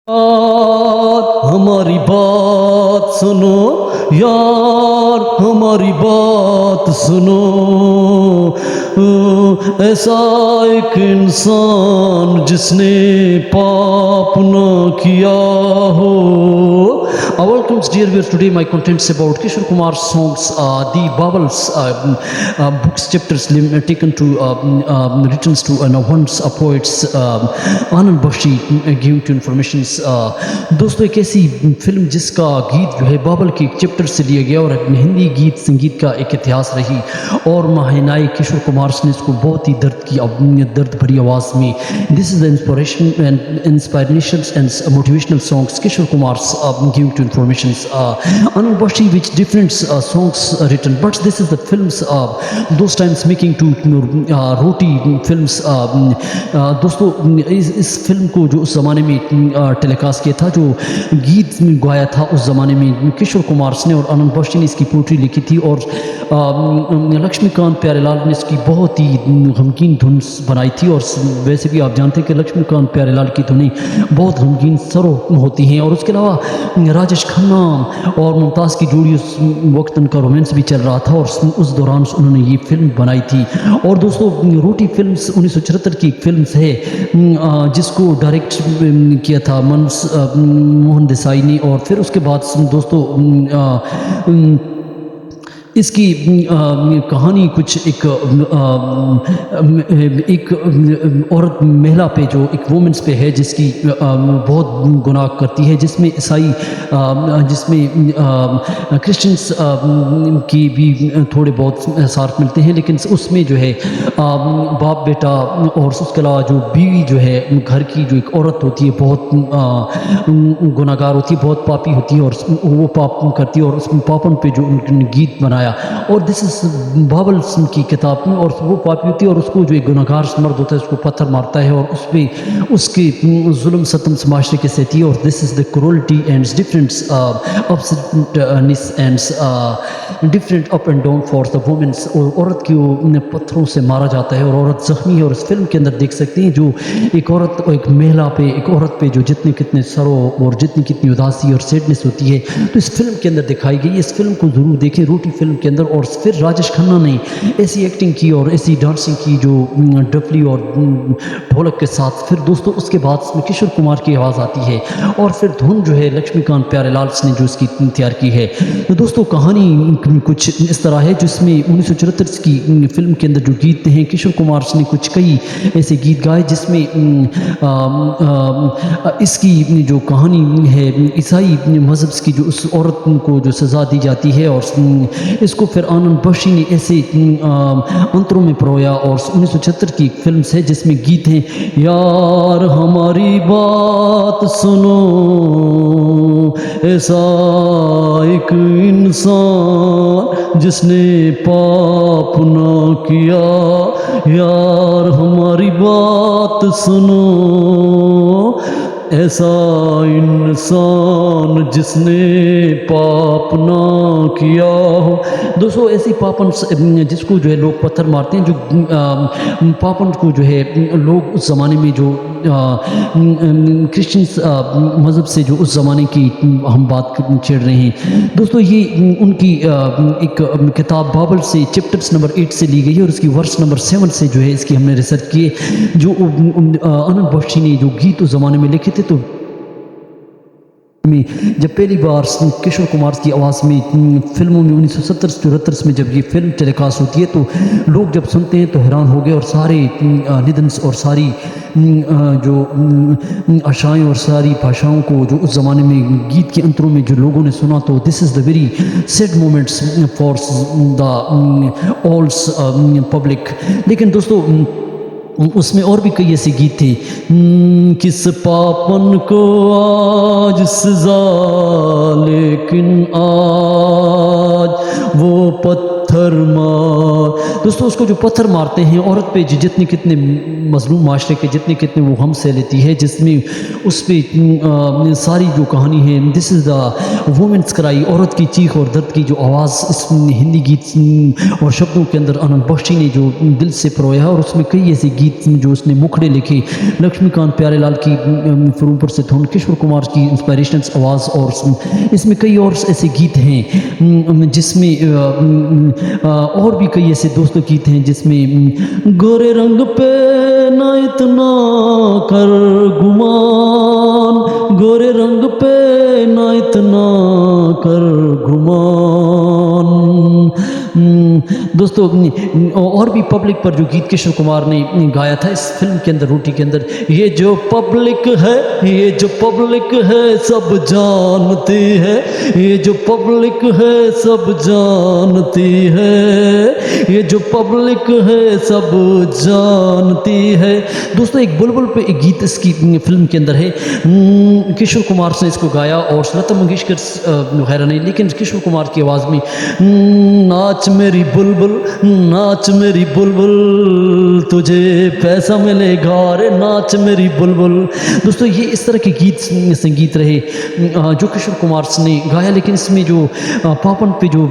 यार हमारी बात सुनो, यार हमारी बात सुनो। ऐसा एक इंसान जिसने पाप न किया हो। Welcome dear viewers, today my contents about Kishore Kumar's songs, the Babels books chapters taken to written to once a poet's Anand Bakshi give to informations. दोस्तों एक ऐसी फिल्म जिसका गीत जो है बाबल के एक चैप्टर से लिया गया और हिंदी गीत संगीत का एक इतिहास रही और महानायक किशोर कुमार ने इसको बहुत ही दर्द भरी आवाज़ में this is the inspirations and motivational songs Kishore Kumar give to informations Anand Bakshi which different songs written but this is the films those times making to Roti films. दोस्तों इस फिल्म को जो उस ज़माने में टेलीकास्ट किया था, जो गीत गाया था उस ज़माने में किशोर कुमार ने और आनंद बख्शी ने इसकी पोट्री लिखी थी और लक्ष्मीकांत प्यारेलाल ने इसकी बहुत ही गमगीन धुन बनाई थी। और वैसे भी आप जानते हैं कि लक्ष्मीकांत प्यारेलाल की धुनें बहुत गमगीन सरो होती हैं। और उसके अलावा राजेश खन्ना और मुमताज़ की जोड़ी उस वक्त उनका रोमांस भी चल रहा था और उस दौरान उन्होंने ये फिल्म बनाई थी। और दोस्तों रोटी फिल्म्स 1974 की फिल्म है जिसको डायरेक्ट किया था मोहन देसाई ने। और फिर उसके बाद दोस्तों इसकी कहानी कुछ एक औरत महिला पे जो एक वुमेंस पे है जिसकी बहुत गुनाह करती है, जिसमें ईसाई जिसमें क्रिश्चियंस की भी थोड़े बहुत साथ मिलते हैं, लेकिन उसमें जो है बाप बेटा और उसके अलावा जो बीवी जो है घर की जो एक औरत होती है बहुत गुनाहगार होती है, बहुत पापी होती है और वो पाप करती है और उस पापन पे जो उन्होंने गीत बनाया और दिस इज बाबल की किताब में। और वो पापी होती है और उसको जो एक गुनाहगार मर्द होता है उसको पत्थर मारता है और उस पर उसकी जुल्म सतम माशरे के सहती है। और this is the cruelty and difference upsetness and different up and down for the womens. और औरत की वो पत्थरों से मारा जाता है और औरत जख्मी है। और इस फिल्म के अंदर देख सकते हैं जो एक औरत एक महिला पे एक औरत पे जो जितने कितने सरो और जितनी कितनी उदासी और सैडनेस होती है तो इस फिल्म के अंदर दिखाई गई। इस फिल्म को जरूर देखें रोटी फिल्म के अंदर। और फिर राजेश खन्ना ने ऐसी एक्टिंग की और ऐसी डांसिंग की जो डफली और ढोलक के साथ। फिर दोस्तों उसके बाद इसमें किशोर कुमार की आवाज़ आती है और फिर धुन जो है लक्ष्मीकांत प्यारेलाल ने जो इसकी तैयार की है। तो दोस्तों कहानी कुछ इस तरह है जिसमें 1974 की फिल्म के अंदर जो गीत हैं किशोर कुमार ने कुछ कई ऐसे गीत गाए जिसमें इसकी जो कहानी है ईसाई मज़हब की जो उस औरत को जो सज़ा दी जाती है और इसको फिर आनंद बख्शी ने ऐसे अंतरों में परोया। और 1976 की फिल्म है जिसमें गीत हैं यार हमारी बात सुनो, ऐसा एक इंसान जिसने पाप न किया, यार हमारी बात सुनो, ऐसा इंसान जिसने पाप ना किया हो। दोस्तों ऐसी पापन जिसको जो है लोग पत्थर मारते हैं, जो पापन को जो है लोग उस ज़माने में जो क्रिश्चियंस मज़हब से जो उस ज़माने की हम बात छेड़ रहे हैं। दोस्तों ये उनकी एक किताब बाबल से चैप्टर्स नंबर 8 से ली गई है और इसकी वर्स नंबर 7 से जो है इसकी हमने रिसर्च किए। जो आनंद बख्शी ने जो गीत उस ज़माने में लिखे थे तो में जब पहली बार किशोर कुमार की आवाज़ में फिल्मों में 1970-74 में जब ये फिल्म टेलीकास्ट होती है तो लोग जब सुनते हैं तो हैरान हो गए और सारे निदन्स और सारी जो आशाएं और सारी भाषाओं को जो उस ज़माने में गीत के अंतरों में जो लोगों ने सुना तो this is the very sad moments for the alls public. लेकिन दोस्तों उसमें और भी कई ऐसे गीत थे किस पापन को आज सजा, लेकिन आज वो पत्थर पत्थर मार। दोस्तों उसको जो पत्थर मारते हैं औरत पे, जितने कितने मजलूम माशरे के जितने कितने वो हम से लेती है, जिसमें उस पर सारी जो कहानी है, this is the women's cry, औरत की चीख और दर्द की जो आवाज़ इस हिंदी गीत और शब्दों के अंदर आनंद बख्शी ने जो दिल से परोया। और उसमें कई ऐसे गीत जो उसने मुखड़े लिखे, लक्ष्मीकांत प्यारेलाल की फिल्म पर से धुन, किशोर कुमार की इंस्पायरेशनल आवाज़, और इसमें कई और ऐसे गीत हैं जिसमें और भी कई ऐसे दोस्तों गीत हैं जिसमें गोरे रंग पे ना इतना कर गुमान, गोरे रंग पे ना इतना कर गुमान। दोस्तों और भी पब्लिक पर जो गीत किशोर कुमार ने गाया था इस फिल्म के अंदर, रोटी के अंदर, ये जो पब्लिक है, ये जो पब्लिक है सब जानती है, ये जो पब्लिक है सब जानती है, ये जो पब्लिक है सब जानती है। दोस्तों एक बुलबुल पे एक गीत इसकी फिल्म के अंदर है, किशोर कुमार ने इसको गाया और लता मंगेशकर वगैरह नहीं, लेकिन किशोर कुमार की आवाज़ में नाच मेरी बुलबुल, नाच मेरी बुलबुल, तुझे पैसा मिलेगा रे नाच मेरी बुलबुल। दोस्तों ये इस तरह के गीत संगीत रहे जो किशोर कुमार ने गाया, लेकिन इसमें जो पापन पे जो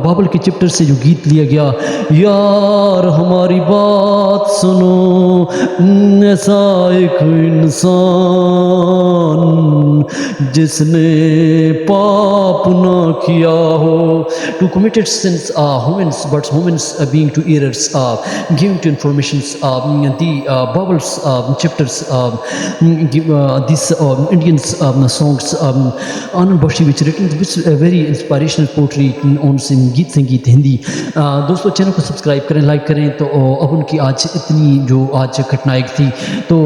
बाबल के चैप्टर से जो गीत लिया गया, यार हमारी बात सुनो, ऐसा एक इंसान जिसने पाप ना किया हो, to committed sins humans, but humans being to errors, giving to informations, the Bible's chapters, these Indian songs, Anand Bakshi which written which very inspirational poetry on संगीत हिंदी। दोस्तों चैनल को सब्सक्राइब करें, लाइक करें। तो अब उनकी आज इतनी जो आज घटनाएं थी, तो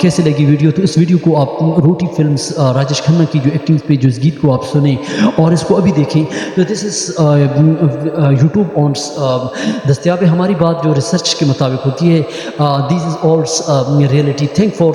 कैसे लगी वीडियो, तो इस वीडियो को आप रोटी फिल्म्स राजेश खन्ना की जो एक्टिंग पे जो इस गीत को आप सुने और इसको अभी देखें। तो दिस इज़ यूट्यूब ऑन दस्तियाब है। हमारी बात जो रिसर्च के मुताबिक होती है, this is all reality. Thank for